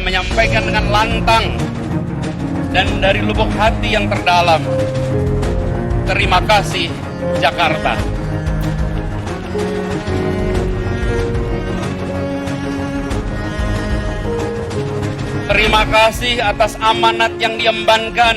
menyampaikan dengan lantang dan dari lubuk hati yang terdalam. Terima kasih Jakarta. Terima kasih atas amanat yang diembankan.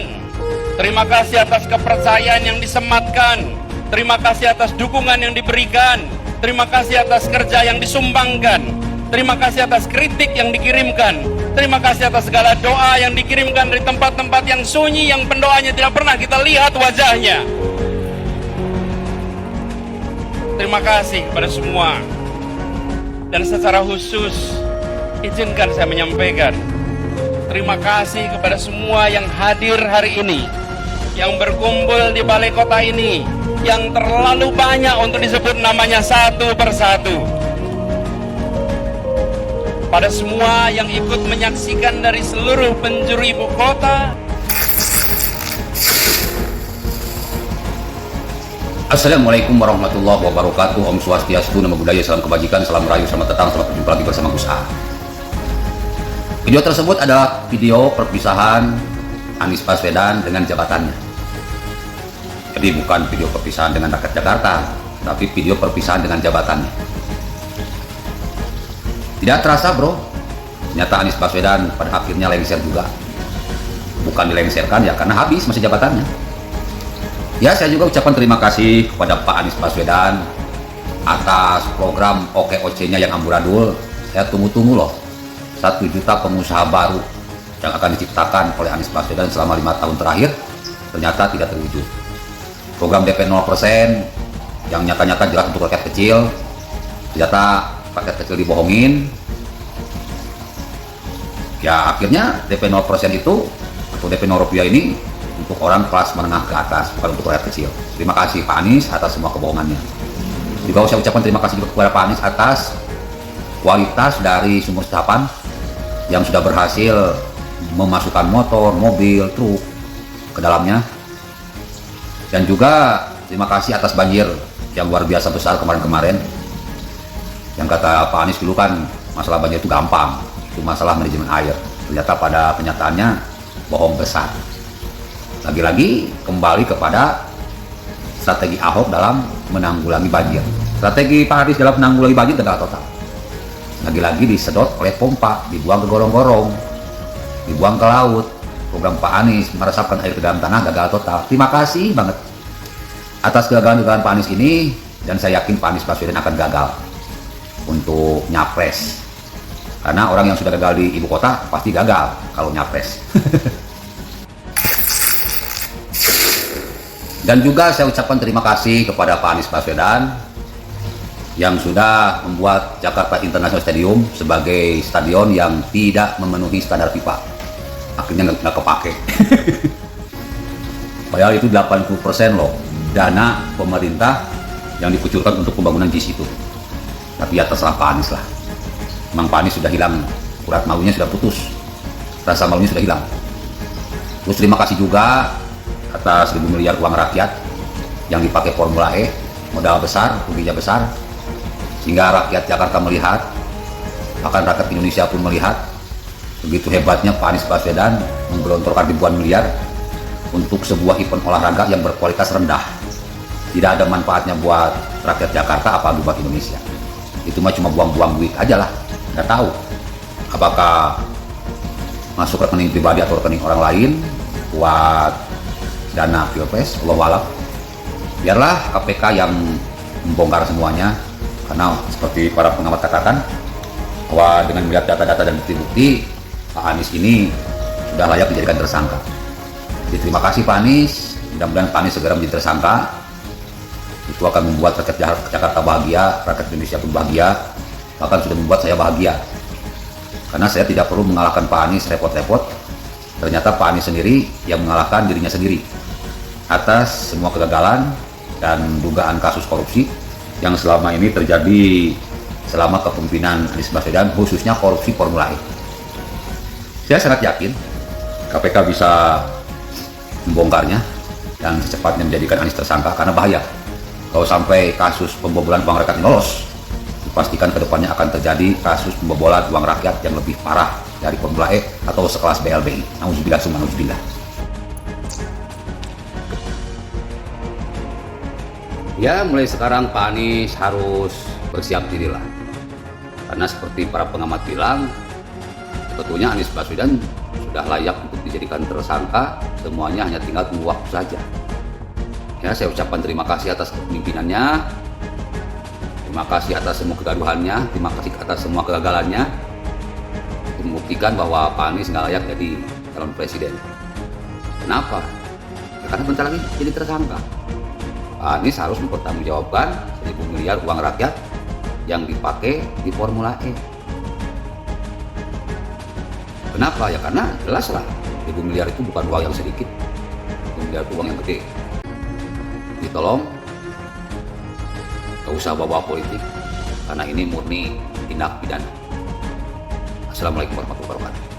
Terima kasih atas kepercayaan yang disematkan. Terima kasih atas dukungan yang diberikan. Terima kasih atas kerja yang disumbangkan. Terima kasih atas kritik yang dikirimkan. Terima kasih atas segala doa yang dikirimkan dari tempat-tempat yang sunyi, yang pendoanya tidak pernah kita lihat wajahnya. Terima kasih kepada semua. Dan secara khusus, izinkan saya menyampaikan terima kasih kepada semua yang hadir hari ini, yang berkumpul di balai kota ini, yang terlalu banyak untuk disebut namanya satu persatu. Pada semua yang ikut menyaksikan dari seluruh penjuru ibu kota. Assalamualaikum warahmatullahi wabarakatuh. Om Swastiastu, Namo Buddhaya, salam kebajikan, salam rahayu, selamat datang, selamat berjumpa lagi bersama Gus A. Video tersebut adalah video perpisahan Anies Baswedan dengan jabatannya. Jadi bukan video perpisahan dengan rakyat Jakarta, tapi video perpisahan dengan jabatannya. Tidak terasa bro, ternyata Anies Baswedan pada akhirnya lengser juga. Bukan dilengserkan ya, karena habis masa jabatannya. Ya, saya juga ucapkan terima kasih kepada Pak Anies Baswedan atas program OKOC-nya yang amburadul. Saya tunggu-tunggu loh, 1 juta pengusaha baru yang akan diciptakan oleh Anies Baswedan selama 5 tahun terakhir ternyata tidak terwujud. Program DP 0% yang nyata-nyata jelas untuk rakyat kecil, ternyata rakyat kecil dibohongin. Ya akhirnya DP 0% itu atau DP 0 rupiah ini untuk orang kelas menengah ke atas, bukan untuk rakyat kecil. Terima kasih Pak Anies atas semua kebohongannya. Juga saya ucapkan terima kasih juga kepada Pak Anies atas kualitas dari sumur resapan yang sudah berhasil memasukkan motor, mobil, truk ke dalamnya. Dan juga terima kasih atas banjir yang luar biasa besar kemarin-kemarin. Yang kata Pak Anies dulu kan masalah banjir itu gampang, itu masalah manajemen air. Ternyata pada kenyataannya bohong besar. Lagi-lagi kembali kepada strategi Ahok dalam menanggulangi banjir. Strategi Pak Anies dalam menanggulangi banjir gagal total. Lagi-lagi disedot oleh pompa, dibuang ke gorong-gorong, dibuang ke laut. Program Pak Anies meresapkan air ke dalam tanah gagal total. Terima kasih banget atas kegagalan Pak Anies ini, dan saya yakin Pak Anies Baswedan akan gagal untuk nyapres. Karena orang yang sudah gagal di ibu kota pasti gagal kalau nyapres. Dan juga saya ucapkan terima kasih kepada Pak Anies Baswedan yang sudah membuat Jakarta International Stadium sebagai stadion yang tidak memenuhi standar FIFA. Akhirnya nggak kepake. Padahal itu 80% loh dana pemerintah yang dikucurkan untuk pembangunan JIS itu. Tapi ya terserah Pak Anies lah. Memang Pak Anies sudah hilang, urat malunya sudah putus, rasa malunya sudah hilang. Terus terima kasih juga atas 1.000 miliar uang rakyat yang dipakai Formula E, modal besar, ruginya besar, sehingga rakyat Jakarta melihat, bahkan rakyat Indonesia pun melihat begitu hebatnya Pak Anies Baswedan menggelontorkan ribuan miliar untuk sebuah event olahraga yang berkualitas rendah. Tidak ada manfaatnya buat rakyat Jakarta, apalagi buat Indonesia. Itu mah cuma buang-buang duit aja lah. Nggak tahu apakah masuk rekening pribadi atau rekening orang lain buat dana pilpres, Allahu a'lam. Biarlah KPK yang membongkar semuanya, karena seperti para pengamat katakan bahwa dengan melihat data-data dan bukti-bukti, Pak Anies ini sudah layak dijadikan tersangka. Jadi terima kasih Pak Anies, mudah-mudahan Pak Anies segera menjadi tersangka. Itu akan membuat rakyat Jakarta bahagia, rakyat Indonesia pun bahagia, bahkan sudah membuat saya bahagia. Karena saya tidak perlu mengalahkan Pak Anies repot-repot, ternyata Pak Anies sendiri yang mengalahkan dirinya sendiri atas semua kegagalan dan dugaan kasus korupsi yang selama ini terjadi selama kepemimpinan Anies Baswedan, khususnya korupsi Formula E. Saya sangat yakin KPK bisa membongkarnya dan secepatnya menjadikan Anies tersangka, karena bahaya kalau sampai kasus pembobolan uang rakyat lolos, dipastikan kedepannya akan terjadi kasus pembobolan uang rakyat yang lebih parah dari Formula E atau sekelas BLBI. Nauzubillah summa nauzubillah. Ya, mulai sekarang Pak Anies harus bersiap dirilah. Karena seperti para pengamat bilang, sebetulnya Anies Baswedan sudah layak untuk dijadikan tersangka, semuanya hanya tinggal tunggu waktu saja. Ya, saya ucapkan terima kasih atas kepemimpinannya, terima kasih atas semua kegaduhannya, terima kasih atas semua kegagalannya, untuk membuktikan bahwa Pak Anies nggak layak jadi calon presiden. Kenapa? Ya, karena bentar lagi jadi tersangka. Pak Anies harus mempertanggungjawabkan 1.000 miliar uang rakyat yang dipakai di Formula E. Kenapa? Ya karena jelas lah, 1.000 miliar itu bukan uang yang sedikit, 1.000 miliar itu uang yang gede. Jadi tolong, gak usah bawa politik, karena ini murni tindak pidana. Assalamualaikum warahmatullahi wabarakatuh.